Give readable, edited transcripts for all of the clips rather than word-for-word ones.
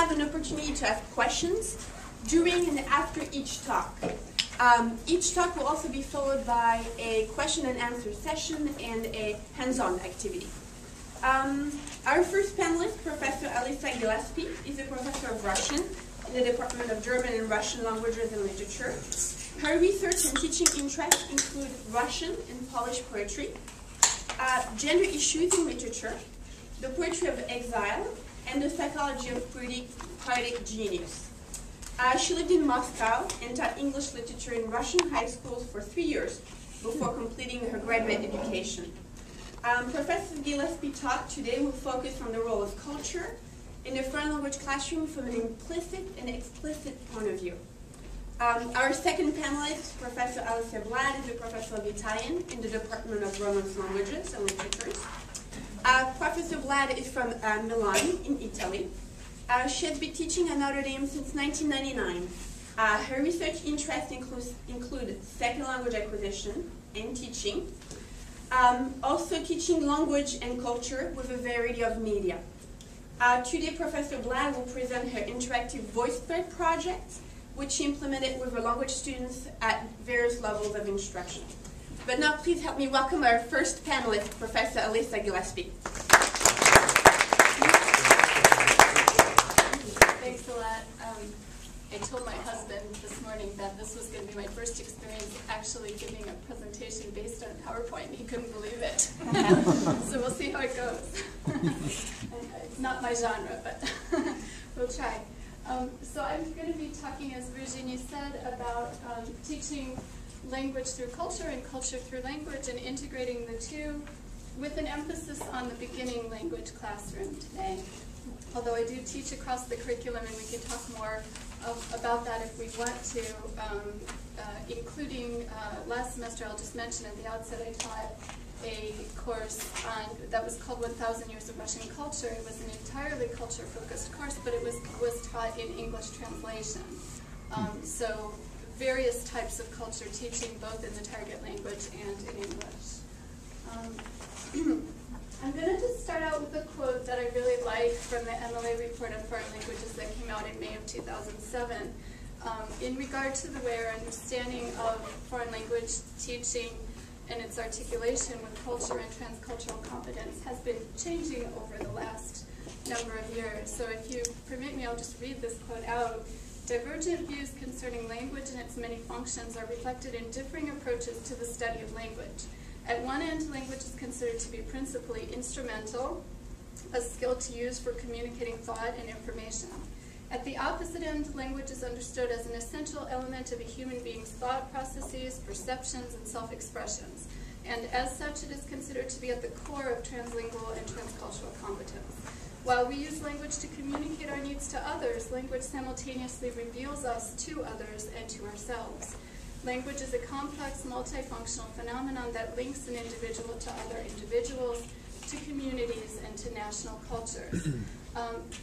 have an opportunity to ask questions during and after each talk. Each talk will also be followed by a question and answer session and a hands-on activity. Our first panelist, Professor Alyssa Gillespie, is a professor of Russian in the Department of German and Russian Languages and Literature. Her research and teaching interests include Russian and Polish poetry, gender issues in literature, the poetry of exile, and the psychology of poetic genius. She lived in Moscow and taught English literature in Russian high schools for 3 years before completing her graduate education. Professor Gillespie talk today will focus on the role of culture in the foreign language classroom from an implicit and explicit point of view. Our second panelist, Professor Alessia Blad, is a professor of Italian in the Department of Romance Languages and Literatures. Professor Blad is from Milan in Italy. She has been teaching at Notre Dame since 1999. Her research interests include second language acquisition and teaching, also teaching language and culture with a variety of media. Today, Professor Blad will present her interactive VoiceThread project, which she implemented with her language students at various levels of instruction. But now, please help me welcome our first panelist, Professor Alyssa Gillespie. Thanks a lot. I told my husband this morning that this was going to be my first experience actually giving a presentation based on PowerPoint. He couldn't believe it. So we'll see how it goes. It's not my genre, but we'll try. So I'm going to be talking, as Virginie said, about teaching language through culture and culture through language and integrating the two with an emphasis on the beginning language classroom today. Although I do teach across the curriculum, and we can talk more about that if we want to, including last semester, I'll just mention at the outset, I taught a course that was called 1,000 Years of Russian Culture. It was an entirely culture-focused course, but it was taught in English translation. So various types of culture teaching, both in the target language and in English. I'm going to just start out with a quote that I really like from the MLA report on foreign languages that came out in May of 2007. In regard to the way our understanding of foreign language teaching and its articulation with culture and transcultural competence has been changing over the last number of years. So if you permit me, I'll just read this quote out. Divergent views concerning language and its many functions are reflected in differing approaches to the study of language. At one end, language is considered to be principally instrumental, a skill to use for communicating thought and information. At the opposite end, language is understood as an essential element of a human being's thought processes, perceptions, and self-expressions. And as such, it is considered to be at the core of translingual and transcultural competence. While we use language to communicate our needs to others, language simultaneously reveals us to others and to ourselves. Language is a complex, multifunctional phenomenon that links an individual to other individuals, to communities, and to national cultures.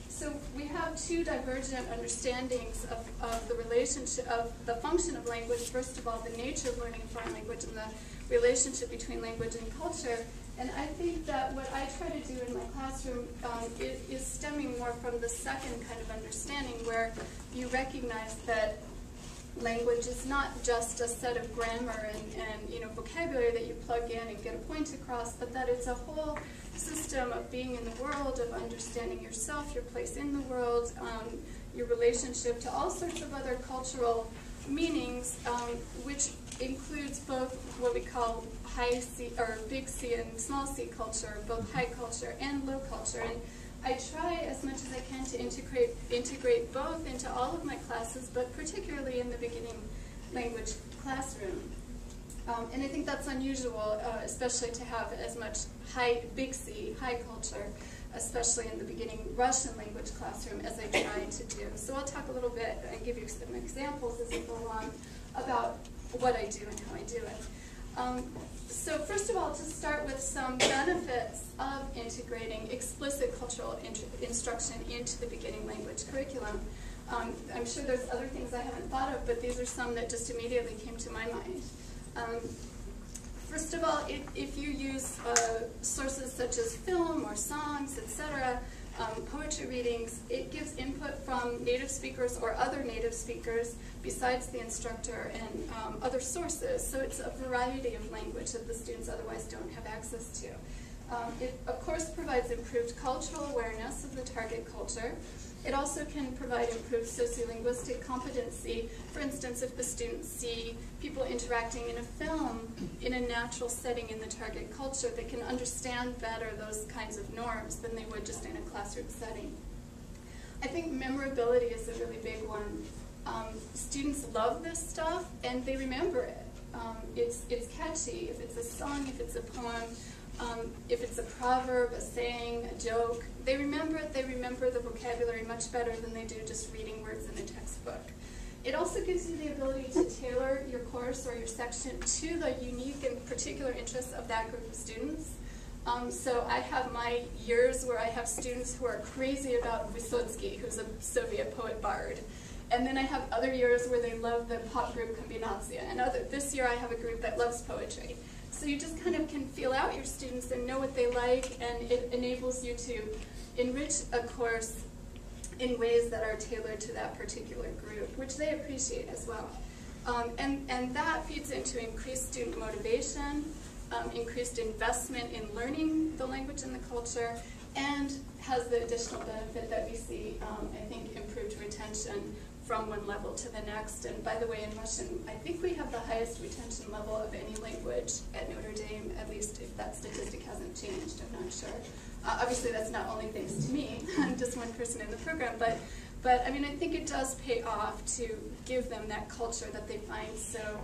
So we have two divergent understandings of the relationship, of the function of language. First of all, the nature of learning a foreign language and the relationship between language and culture. And I think that what I try to do in my classroom is stemming more from the second kind of understanding, where you recognize that language is not just a set of grammar and vocabulary that you plug in and get a point across, but that it's a whole system of being in the world, of understanding yourself, your place in the world, your relationship to all sorts of other cultural meanings, which includes both what we call high C or big C and small C culture, both high culture and low culture. And I try as much as I can to integrate both into all of my classes, but particularly in the beginning language classroom. And I think that's unusual, especially to have as much big C, high culture, especially in the beginning Russian language classroom, as I try to do. So I'll talk a little bit and give you some examples as we go along about what I do and how I do it. So first of all, to start with some benefits of integrating explicit cultural instruction into the beginning language curriculum. I'm sure there's other things I haven't thought of, but these are some that just immediately came to my mind. First of all, if you use sources such as film or songs, etc., poetry readings, it gives input from native speakers or other native speakers besides the instructor and other sources. So it's a variety of language that the students otherwise don't have access to. It, of course, provides improved cultural awareness of the target culture. It also can provide improved sociolinguistic competency. For instance, if the students see people interacting in a film in a natural setting in the target culture, they can understand better those kinds of norms than they would just in a classroom setting. I think memorability is a really big one. Students love this stuff and they remember it. It's catchy. If it's a song, if it's a poem, if it's a proverb, a saying, a joke, they remember it. They remember the vocabulary much better than they do just reading words in a textbook. It also gives you the ability to tailor your course or your section to the unique and particular interests of that group of students. So I have my years where I have students who are crazy about Vysotsky, who's a Soviet poet bard. And then I have other years where they love the pop group Kombinatsiya. And this year I have a group that loves poetry. So you just kind of can feel out your students and know what they like, and it enables you to enrich a course in ways that are tailored to that particular group, which they appreciate as well. And that feeds into increased student motivation, increased investment in learning the language and the culture, and has the additional benefit that we see, I think, improved retention from one level to the next. And by the way, in Russian, I think we have the highest retention level of any language at Notre Dame, at least if that statistic hasn't changed, I'm not sure. Obviously, that's not only thanks to me. I'm just one person in the program, but I mean, I think it does pay off to give them that culture that they find so